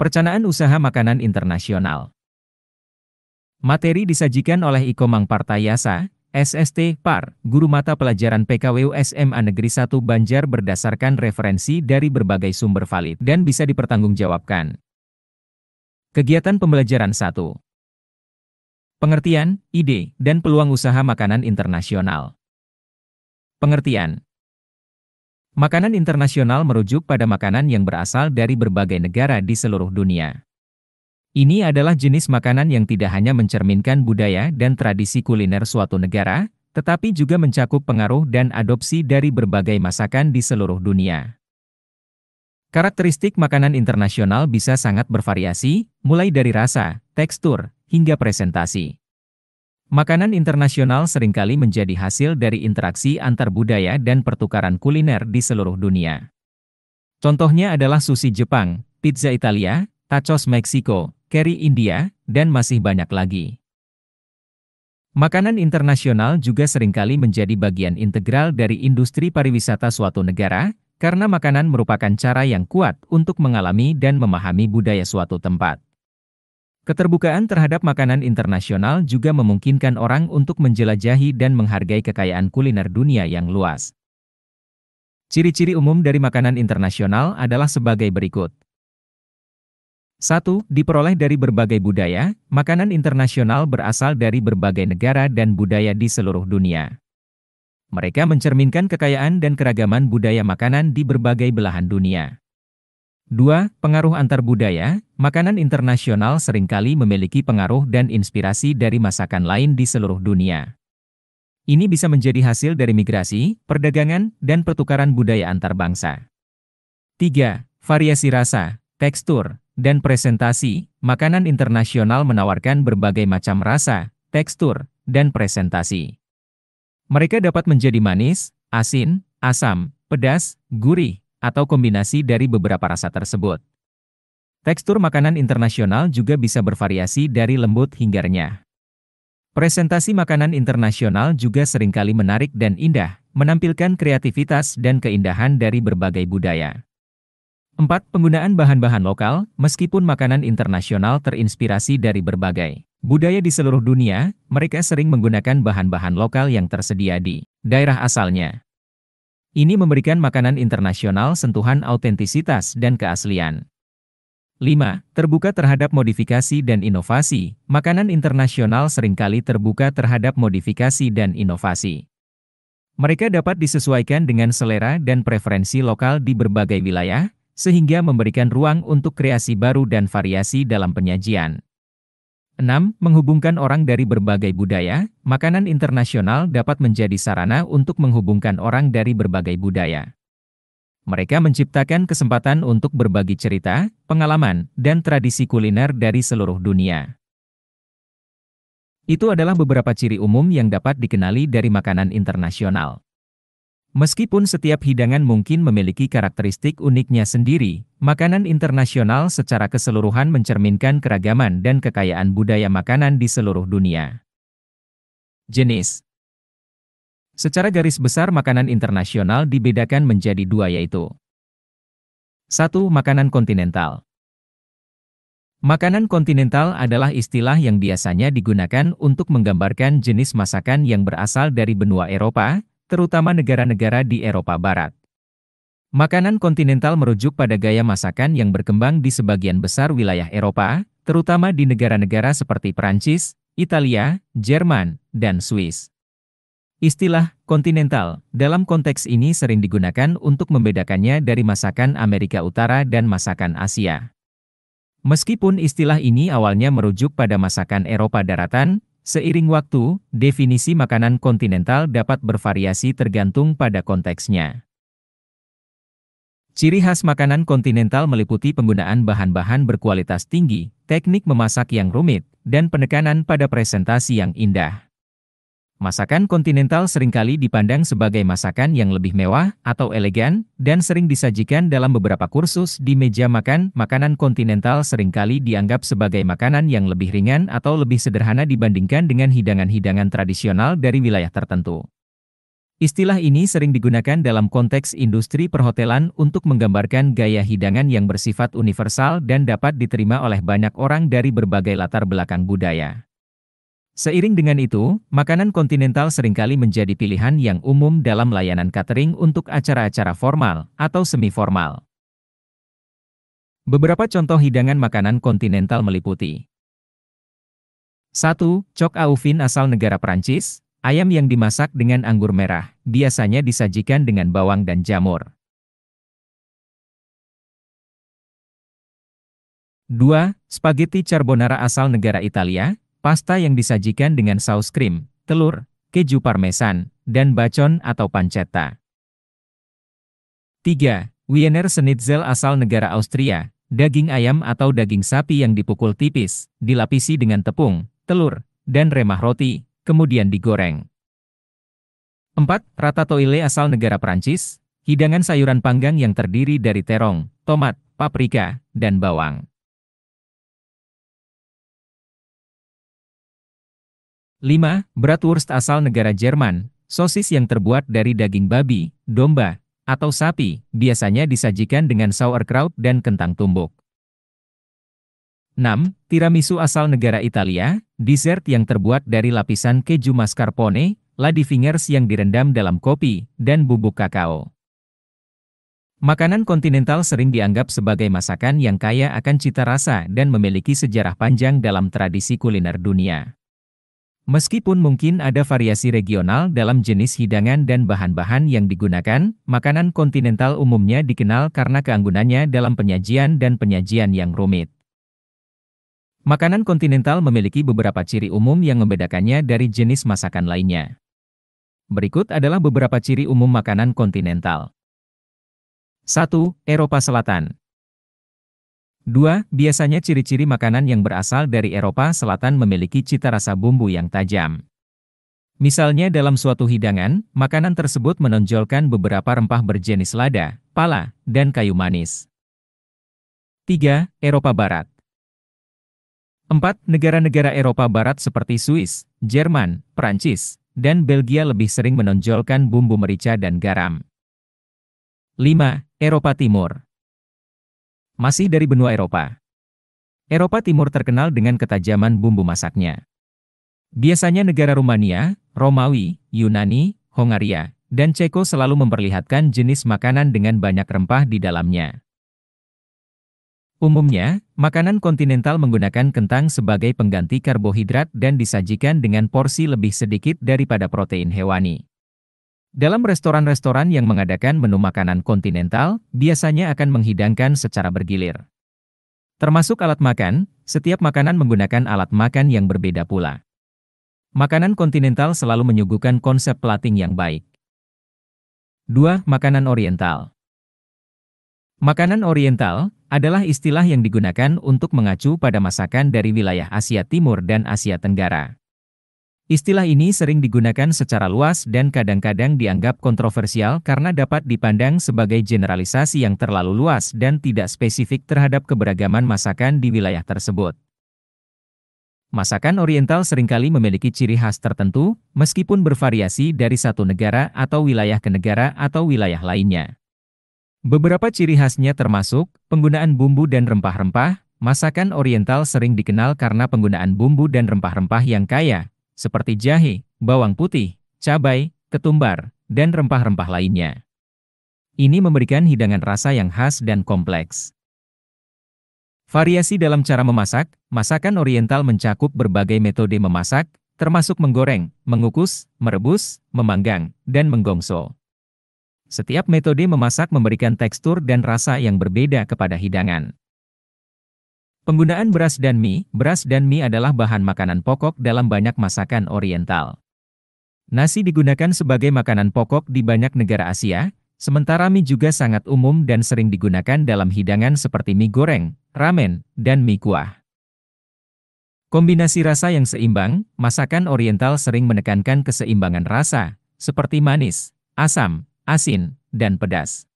Perencanaan Usaha Makanan Internasional. Materi disajikan oleh Iko Mangpartayasa, SST, Par, Guru Mata Pelajaran PKWU SMA Negeri 1 Banjar berdasarkan referensi dari berbagai sumber valid dan bisa dipertanggungjawabkan. Kegiatan pembelajaran 1. Pengertian, ide, dan peluang usaha makanan internasional. Pengertian. Makanan internasional merujuk pada makanan yang berasal dari berbagai negara di seluruh dunia. Ini adalah jenis makanan yang tidak hanya mencerminkan budaya dan tradisi kuliner suatu negara, tetapi juga mencakup pengaruh dan adopsi dari berbagai masakan di seluruh dunia. Karakteristik makanan internasional bisa sangat bervariasi, mulai dari rasa, tekstur, hingga presentasi. Makanan internasional seringkali menjadi hasil dari interaksi antar budaya dan pertukaran kuliner di seluruh dunia. Contohnya adalah sushi Jepang, pizza Italia, tacos Meksiko, curry India, dan masih banyak lagi. Makanan internasional juga seringkali menjadi bagian integral dari industri pariwisata suatu negara, karena makanan merupakan cara yang kuat untuk mengalami dan memahami budaya suatu tempat. Keterbukaan terhadap makanan internasional juga memungkinkan orang untuk menjelajahi dan menghargai kekayaan kuliner dunia yang luas. Ciri-ciri umum dari makanan internasional adalah sebagai berikut. 1. Diperoleh dari berbagai budaya, makanan internasional berasal dari berbagai negara dan budaya di seluruh dunia. Mereka mencerminkan kekayaan dan keragaman budaya makanan di berbagai belahan dunia. 2. Pengaruh antar budaya, makanan internasional seringkali memiliki pengaruh dan inspirasi dari masakan lain di seluruh dunia. Ini bisa menjadi hasil dari migrasi, perdagangan, dan pertukaran budaya antar bangsa. 3. Variasi rasa, tekstur, dan presentasi, makanan internasional menawarkan berbagai macam rasa, tekstur, dan presentasi. Mereka dapat menjadi manis, asin, asam, pedas, gurih, atau kombinasi dari beberapa rasa tersebut. Tekstur makanan internasional juga bisa bervariasi dari lembut hingga renyah. Presentasi makanan internasional juga seringkali menarik dan indah, menampilkan kreativitas dan keindahan dari berbagai budaya. 4. Penggunaan bahan-bahan lokal, meskipun makanan internasional terinspirasi dari berbagai budaya di seluruh dunia, mereka sering menggunakan bahan-bahan lokal yang tersedia di daerah asalnya. Ini memberikan makanan internasional sentuhan autentisitas dan keaslian. 5. Terbuka terhadap modifikasi dan inovasi, makanan internasional seringkali terbuka terhadap modifikasi dan inovasi. Mereka dapat disesuaikan dengan selera dan preferensi lokal di berbagai wilayah, sehingga memberikan ruang untuk kreasi baru dan variasi dalam penyajian. 6. Menghubungkan orang dari berbagai budaya, makanan internasional dapat menjadi sarana untuk menghubungkan orang dari berbagai budaya. Mereka menciptakan kesempatan untuk berbagi cerita, pengalaman, dan tradisi kuliner dari seluruh dunia. Itu adalah beberapa ciri umum yang dapat dikenali dari makanan internasional. Meskipun setiap hidangan mungkin memiliki karakteristik uniknya sendiri, makanan internasional secara keseluruhan mencerminkan keragaman dan kekayaan budaya makanan di seluruh dunia. Jenis. Secara garis besar makanan internasional dibedakan menjadi dua yaitu 1. Makanan kontinental. Makanan kontinental adalah istilah yang biasanya digunakan untuk menggambarkan jenis masakan yang berasal dari benua Eropa, terutama negara-negara di Eropa Barat. Makanan kontinental merujuk pada gaya masakan yang berkembang di sebagian besar wilayah Eropa, terutama di negara-negara seperti Perancis, Italia, Jerman, dan Swiss. Istilah kontinental dalam konteks ini sering digunakan untuk membedakannya dari masakan Amerika Utara dan masakan Asia. Meskipun istilah ini awalnya merujuk pada masakan Eropa daratan, seiring waktu, definisi makanan kontinental dapat bervariasi tergantung pada konteksnya. Ciri khas makanan kontinental meliputi penggunaan bahan-bahan berkualitas tinggi, teknik memasak yang rumit, dan penekanan pada presentasi yang indah. Masakan kontinental seringkali dipandang sebagai masakan yang lebih mewah atau elegan, dan sering disajikan dalam beberapa kursus di meja makan. Makanan kontinental seringkali dianggap sebagai makanan yang lebih ringan atau lebih sederhana dibandingkan dengan hidangan-hidangan tradisional dari wilayah tertentu. Istilah ini sering digunakan dalam konteks industri perhotelan untuk menggambarkan gaya hidangan yang bersifat universal dan dapat diterima oleh banyak orang dari berbagai latar belakang budaya. Seiring dengan itu, makanan kontinental seringkali menjadi pilihan yang umum dalam layanan catering untuk acara-acara formal atau semi-formal. Beberapa contoh hidangan makanan kontinental meliputi 1. Choc au vin asal negara Prancis, ayam yang dimasak dengan anggur merah, biasanya disajikan dengan bawang dan jamur. 2. Spaghetti carbonara asal negara Italia, pasta yang disajikan dengan saus krim, telur, keju parmesan, dan bacon atau pancetta. 3. Wiener Schnitzel asal negara Austria, daging ayam atau daging sapi yang dipukul tipis, dilapisi dengan tepung, telur, dan remah roti, kemudian digoreng. 4. Ratatouille asal negara Prancis, hidangan sayuran panggang yang terdiri dari terong, tomat, paprika, dan bawang. 5. Bratwurst asal negara Jerman, sosis yang terbuat dari daging babi, domba, atau sapi, biasanya disajikan dengan sauerkraut dan kentang tumbuk. 6. Tiramisu asal negara Italia, dessert yang terbuat dari lapisan keju mascarpone, ladyfingers yang direndam dalam kopi, dan bubuk kakao. Makanan kontinental sering dianggap sebagai masakan yang kaya akan cita rasa dan memiliki sejarah panjang dalam tradisi kuliner dunia. Meskipun mungkin ada variasi regional dalam jenis hidangan dan bahan-bahan yang digunakan, makanan kontinental umumnya dikenal karena keanggunannya dalam penyajian dan penyajian yang rumit. Makanan kontinental memiliki beberapa ciri umum yang membedakannya dari jenis masakan lainnya. Berikut adalah beberapa ciri umum makanan kontinental. 1. Eropa Selatan. 2. Biasanya ciri-ciri makanan yang berasal dari Eropa Selatan memiliki cita rasa bumbu yang tajam. Misalnya dalam suatu hidangan, makanan tersebut menonjolkan beberapa rempah berjenis lada, pala, dan kayu manis. 3. Eropa Barat. 4. Negara-negara Eropa Barat seperti Swiss, Jerman, Prancis, dan Belgia lebih sering menonjolkan bumbu merica dan garam. 5. Eropa Timur. Masih dari benua Eropa. Eropa Timur terkenal dengan ketajaman bumbu masaknya. Biasanya negara Rumania, Romawi, Yunani, Hongaria, dan Ceko selalu memperlihatkan jenis makanan dengan banyak rempah di dalamnya. Umumnya, makanan kontinental menggunakan kentang sebagai pengganti karbohidrat dan disajikan dengan porsi lebih sedikit daripada protein hewani. Dalam restoran-restoran yang mengadakan menu makanan kontinental, biasanya akan menghidangkan secara bergilir. Termasuk alat makan, setiap makanan menggunakan alat makan yang berbeda pula. Makanan kontinental selalu menyuguhkan konsep plating yang baik. 2. Makanan Oriental. Makanan Oriental adalah istilah yang digunakan untuk mengacu pada masakan dari wilayah Asia Timur dan Asia Tenggara. Istilah ini sering digunakan secara luas dan kadang-kadang dianggap kontroversial karena dapat dipandang sebagai generalisasi yang terlalu luas dan tidak spesifik terhadap keberagaman masakan di wilayah tersebut. Masakan Oriental seringkali memiliki ciri khas tertentu, meskipun bervariasi dari satu negara atau wilayah ke negara atau wilayah lainnya. Beberapa ciri khasnya termasuk penggunaan bumbu dan rempah-rempah. Masakan Oriental sering dikenal karena penggunaan bumbu dan rempah-rempah yang kaya, seperti jahe, bawang putih, cabai, ketumbar, dan rempah-rempah lainnya. Ini memberikan hidangan rasa yang khas dan kompleks. Variasi dalam cara memasak, masakan Oriental mencakup berbagai metode memasak, termasuk menggoreng, mengukus, merebus, memanggang, dan menggongso. Setiap metode memasak memberikan tekstur dan rasa yang berbeda kepada hidangan. Penggunaan beras dan mie. Beras dan mie adalah bahan makanan pokok dalam banyak masakan Oriental. Nasi digunakan sebagai makanan pokok di banyak negara Asia, sementara mie juga sangat umum dan sering digunakan dalam hidangan seperti mie goreng, ramen, dan mie kuah. Kombinasi rasa yang seimbang. Masakan Oriental sering menekankan keseimbangan rasa, seperti manis, asam, asin, dan pedas.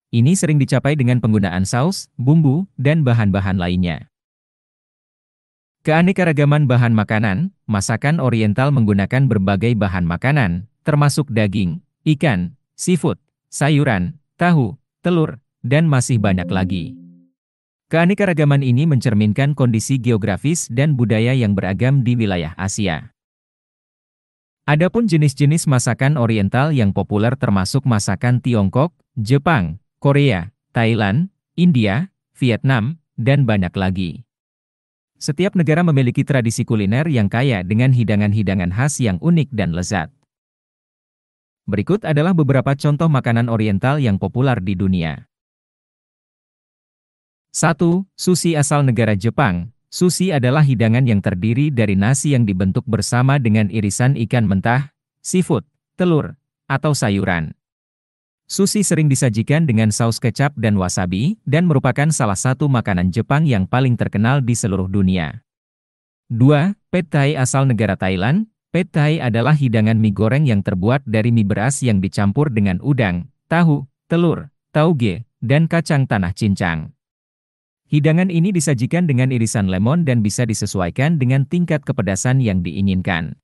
Ini sering dicapai dengan penggunaan saus, bumbu, dan bahan-bahan lainnya. Keanekaragaman bahan makanan. Masakan Oriental menggunakan berbagai bahan makanan, termasuk daging, ikan, seafood, sayuran, tahu, telur, dan masih banyak lagi. Keanekaragaman ini mencerminkan kondisi geografis dan budaya yang beragam di wilayah Asia. Adapun jenis-jenis masakan Oriental yang populer termasuk masakan Tiongkok, Jepang, Korea, Thailand, India, Vietnam, dan banyak lagi. Setiap negara memiliki tradisi kuliner yang kaya dengan hidangan-hidangan khas yang unik dan lezat. Berikut adalah beberapa contoh makanan Oriental yang populer di dunia. 1. Sushi asal negara Jepang. Sushi adalah hidangan yang terdiri dari nasi yang dibentuk bersama dengan irisan ikan mentah, seafood, telur, atau sayuran. Sushi sering disajikan dengan saus kecap dan wasabi, dan merupakan salah satu makanan Jepang yang paling terkenal di seluruh dunia. 2. Pad Thai asal negara Thailand. Pad Thai adalah hidangan mie goreng yang terbuat dari mie beras yang dicampur dengan udang, tahu, telur, tauge, dan kacang tanah cincang. Hidangan ini disajikan dengan irisan lemon dan bisa disesuaikan dengan tingkat kepedasan yang diinginkan.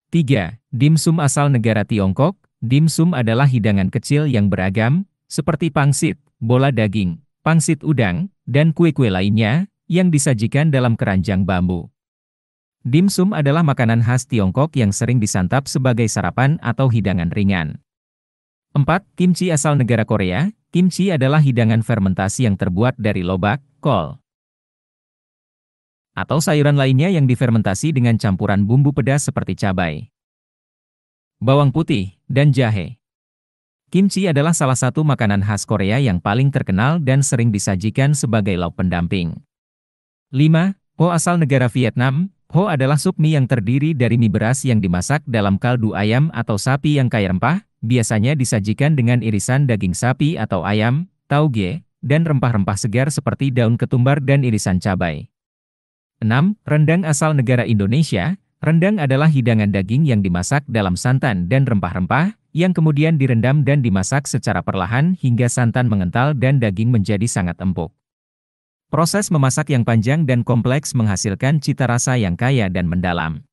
3. Dimsum asal negara Tiongkok. Dimsum adalah hidangan kecil yang beragam, seperti pangsit, bola daging, pangsit udang, dan kue-kue lainnya, yang disajikan dalam keranjang bambu. Dimsum adalah makanan khas Tiongkok yang sering disantap sebagai sarapan atau hidangan ringan. 4. Kimchi asal negara Korea. Kimchi adalah hidangan fermentasi yang terbuat dari lobak, kol, atau sayuran lainnya yang difermentasi dengan campuran bumbu pedas seperti cabai, bawang putih, dan jahe. Kimchi adalah salah satu makanan khas Korea yang paling terkenal dan sering disajikan sebagai lauk pendamping. 5. Pho asal negara Vietnam. Pho adalah sup mie yang terdiri dari mie beras yang dimasak dalam kaldu ayam atau sapi yang kaya rempah, biasanya disajikan dengan irisan daging sapi atau ayam, tauge, dan rempah-rempah segar seperti daun ketumbar dan irisan cabai. 6. Rendang asal negara Indonesia. Rendang adalah hidangan daging yang dimasak dalam santan dan rempah-rempah, yang kemudian direndam dan dimasak secara perlahan hingga santan mengental dan daging menjadi sangat empuk. Proses memasak yang panjang dan kompleks menghasilkan cita rasa yang kaya dan mendalam.